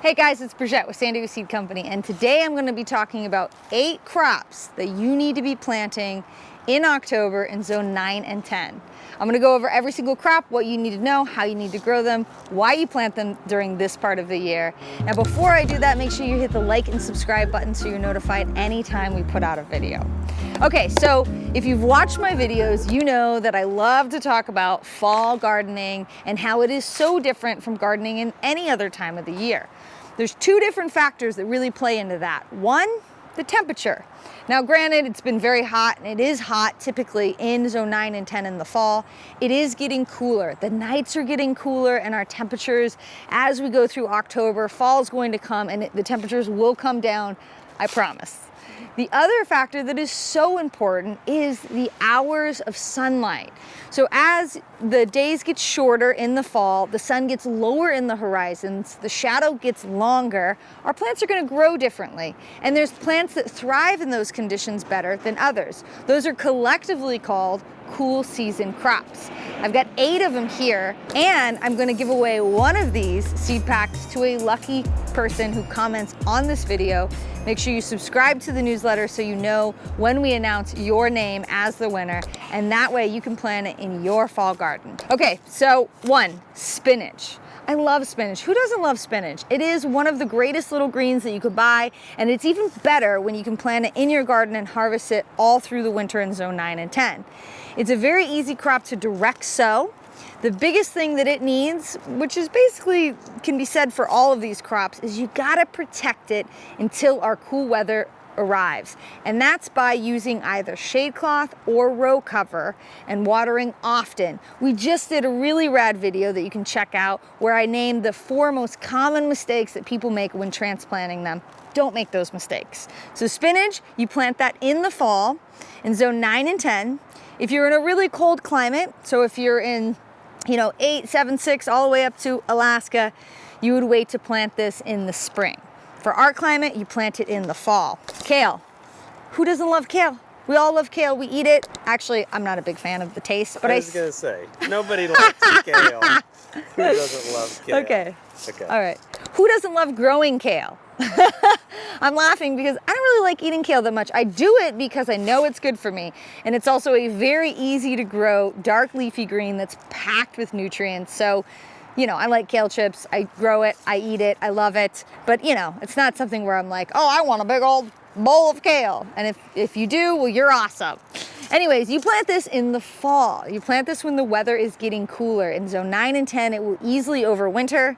Hey guys, it's Bridget with San Diego Seed Company, and today I'm going to be talking about 8 crops that you need to be planting in October in zone 9 and 10. I'm going to go over every single crop, what you need to know, how you need to grow them, why you plant them during this part of the year. Now before I do that, make sure you hit the like and subscribe button so you're notified anytime we put out a video. Okay, so if you've watched my videos, you know that I love to talk about fall gardening and how it is so different from gardening in any other time of the year. There's 2 different factors that really play into that. One, the temperature. Now granted, it's been very hot, and it is hot typically in zone 9 and 10 in the fall. It is getting cooler. The nights are getting cooler, and our temperatures, as we go through October, fall is going to come and the temperatures will come down, I promise. The other factor that is so important is the hours of sunlight. So as the days get shorter in the fall, the sun gets lower in the horizons, the shadow gets longer, our plants are going to grow differently. And there's plants that thrive in those conditions better than others. Those are collectively called cool season crops. I've got 8 of them here, and I'm going to give away one of these seed packs to a lucky person who comments on this video. Make sure you subscribe to the newsletter so you know when we announce your name as the winner, and that way you can plant it in your fall garden. Okay, so 1, spinach. I love spinach. Who doesn't love spinach? It is one of the greatest little greens that you could buy, and it's even better when you can plant it in your garden and harvest it all through the winter in zone 9 and 10. It's a very easy crop to direct sow. The biggest thing that it needs, which is basically can be said for all of these crops, is you gotta protect it until our cool weather arrives. And that's by using either shade cloth or row cover and watering often. We just did a really rad video that you can check out where I named the 4 most common mistakes that people make when transplanting them. Don't make those mistakes. So spinach, you plant that in the fall in zone 9 and 10. If you're in a really cold climate, so if you're in 8, 7, 6, all the way up to Alaska, you would wait to plant this in the spring. For our climate, you plant it in the fall. Kale. Who doesn't love kale? We all love kale. We eat it. Actually, I'm not a big fan of the taste, but I was going to say, nobody likes kale. Who doesn't love kale? Okay. All right. Who doesn't love growing kale? I'm laughing because I don't really like eating kale that much. I do it because I know it's good for me. And it's also a very easy to grow dark leafy green that's packed with nutrients. So, I like kale chips. I grow it. I eat it. I love it. But, it's not something where I'm like, oh, I want a big old bowl of kale. And if you do, well, you're awesome. Anyways, you plant this in the fall. You plant this when the weather is getting cooler. In zone 9 and 10, it will easily overwinter,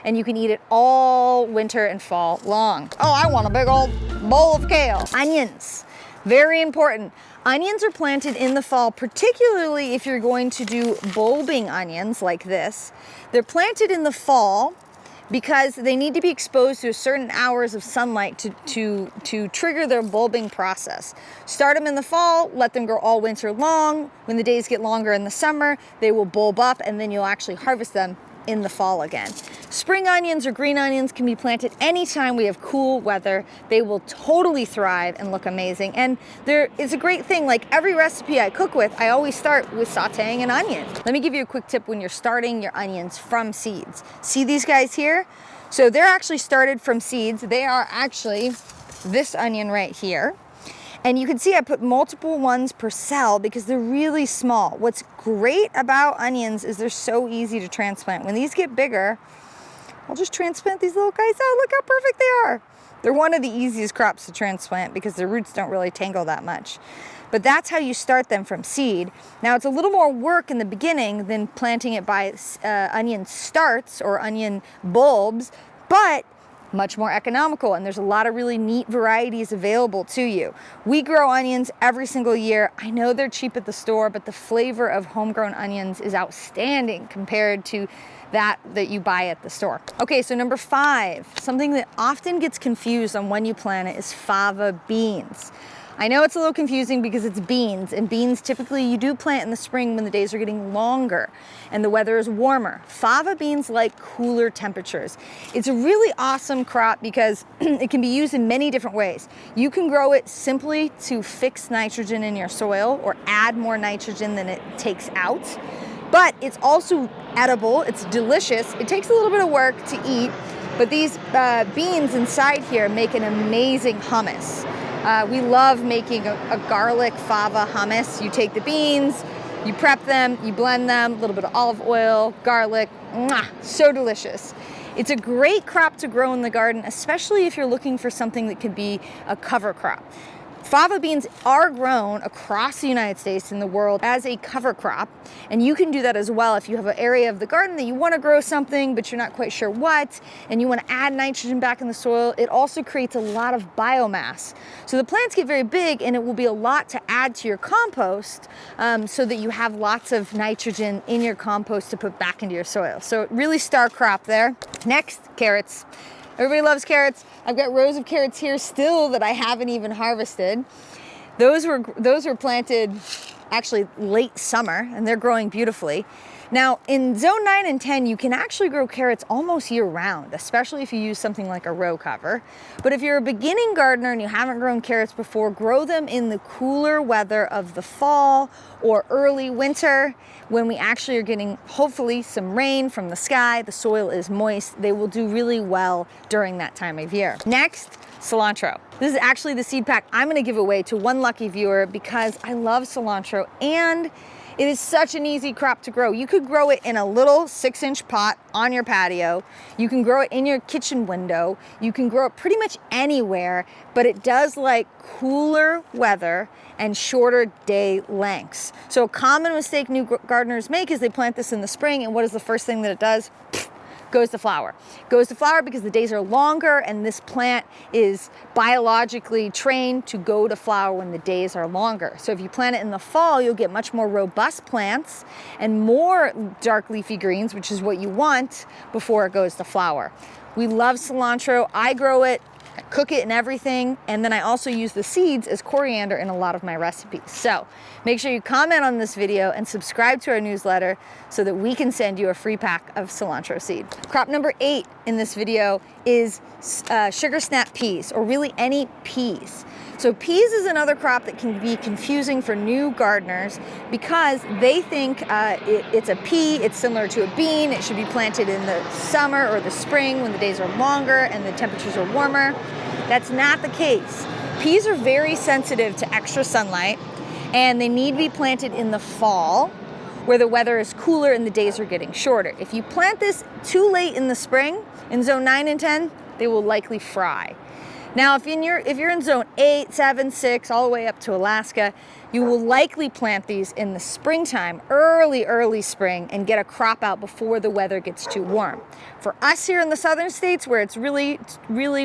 and you can eat it all winter and fall long. Oh, I want a big old bowl of kale. Onions, very important. Onions are planted in the fall, particularly if you're going to do bulbing onions like this. They're planted in the fall because they need to be exposed to certain hours of sunlight to trigger their bulbing process. Start them in the fall, let them grow all winter long. When the days get longer in the summer, they will bulb up, and then you'll actually harvest them in the fall again. Spring onions or green onions can be planted anytime we have cool weather. They will totally thrive and look amazing. And there is a great thing, like every recipe I cook with, I always start with sauteing an onion. Let me give you a quick tip when you're starting your onions from seeds. See these guys here? So they're actually started from seeds. They are actually this onion right here. And you can see I put multiple ones per cell because they're really small. What's great about onions is they're so easy to transplant. When these get bigger, I'll just transplant these little guys out. Look how perfect they are. They're one of the easiest crops to transplant because the roots don't really tangle that much. But that's how you start them from seed. Now it's a little more work in the beginning than planting it by onion starts or onion bulbs, but much more economical, and there's a lot of really neat varieties available to you. We grow onions every single year. I know they're cheap at the store, but the flavor of homegrown onions is outstanding compared to that you buy at the store. Okay, so number 5, something that often gets confused on when you plant it is fava beans. I know it's a little confusing because it's beans, and beans typically you do plant in the spring when the days are getting longer and the weather is warmer. Fava beans like cooler temperatures. It's a really awesome crop because it can be used in many different ways. You can grow it simply to fix nitrogen in your soil or add more nitrogen than it takes out. But it's also edible, it's delicious. It takes a little bit of work to eat, But these beans inside here make an amazing hummus. We love making a garlic fava hummus. You take the beans, you prep them, you blend them, a little bit of olive oil, garlic, so delicious. It's a great crop to grow in the garden, especially if you're looking for something that could be a cover crop. Fava beans are grown across the United States and the world as a cover crop, and you can do that as well if you have an area of the garden that you want to grow something but you're not quite sure what, and you want to add nitrogen back in the soil. It also creates a lot of biomass. So the plants get very big, and it will be a lot to add to your compost so that you have lots of nitrogen in your compost to put back into your soil. So really star crop there. Next, carrots. Everybody loves carrots. I've got rows of carrots here still that I haven't even harvested. Those were planted actually late summer, and they're growing beautifully. Now, in zone 9 and 10, you can actually grow carrots almost year round, especially if you use something like a row cover. But if you're a beginning gardener and you haven't grown carrots before, grow them in the cooler weather of the fall or early winter, when we actually are getting, hopefully, some rain from the sky. The soil is moist. They will do really well during that time of year. Next, cilantro. This is actually the seed pack I'm gonna give away to one lucky viewer because I love cilantro, and it is such an easy crop to grow. You could grow it in a little 6-inch pot on your patio. You can grow it in your kitchen window. You can grow it pretty much anywhere, but it does like cooler weather and shorter day lengths. So a common mistake new gardeners make is they plant this in the spring, and what is the first thing that it does? Goes to flower. Goes to flower because the days are longer, and this plant is biologically trained to go to flower when the days are longer. So if you plant it in the fall, you'll get much more robust plants and more dark leafy greens, which is what you want before it goes to flower. We love cilantro. I grow it, I cook it and everything, and then I also use the seeds as coriander in a lot of my recipes. So make sure you comment on this video and subscribe to our newsletter so that we can send you a free pack of cilantro seed. Crop number 8 in this video is sugar snap peas, or really any peas. So peas is another crop that can be confusing for new gardeners because they think it's a pea, it's similar to a bean, it should be planted in the summer or the spring when the days are longer and the temperatures are warmer. That's not the case. Peas are very sensitive to extra sunlight, and they need to be planted in the fall where the weather is cooler and the days are getting shorter. If you plant this too late in the spring, in zone 9 and 10, they will likely fry. Now, if you're in zone 8, 7, 6, all the way up to Alaska, you will likely plant these in the springtime, early spring, and get a crop out before the weather gets too warm. For us here in the southern states where it's really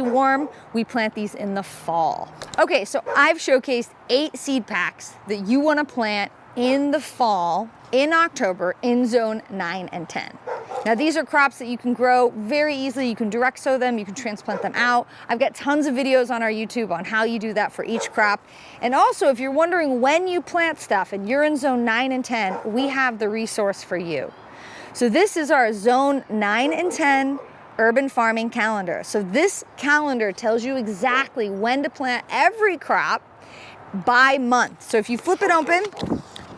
warm, we plant these in the fall. Okay, so I've showcased 8 seed packs that you want to plant in the fall, in October, in zone 9 and 10. Now these are crops that you can grow very easily. You can direct sow them, you can transplant them out. I've got tons of videos on our YouTube on how you do that for each crop. And also, if you're wondering when you plant stuff and you're in zone 9 and 10, we have the resource for you. So this is our zone 9 and 10 urban farming calendar. So this calendar tells you exactly when to plant every crop by month. So if you flip it open,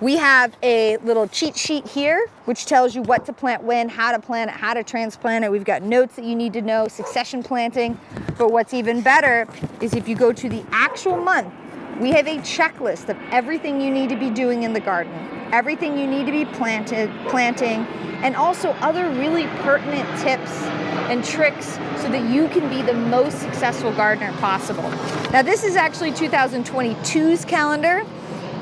we have a little cheat sheet here, which tells you what to plant when, how to plant it, how to transplant it. We've got notes that you need to know, succession planting. But what's even better is if you go to the actual month, we have a checklist of everything you need to be doing in the garden, everything you need to be planting, and also other really pertinent tips and tricks so that you can be the most successful gardener possible. Now this is actually 2022's calendar.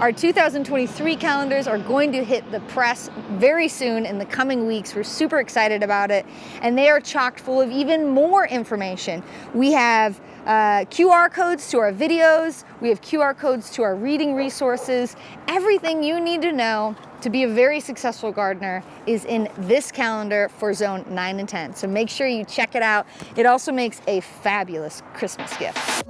Our 2023 calendars are going to hit the press very soon in the coming weeks. We're super excited about it, and they are chock full of even more information. We have QR codes to our videos, we have QR codes to our reading resources. Everything you need to know to be a very successful gardener is in this calendar for zone 9 and 10. So make sure you check it out. It also makes a fabulous Christmas gift.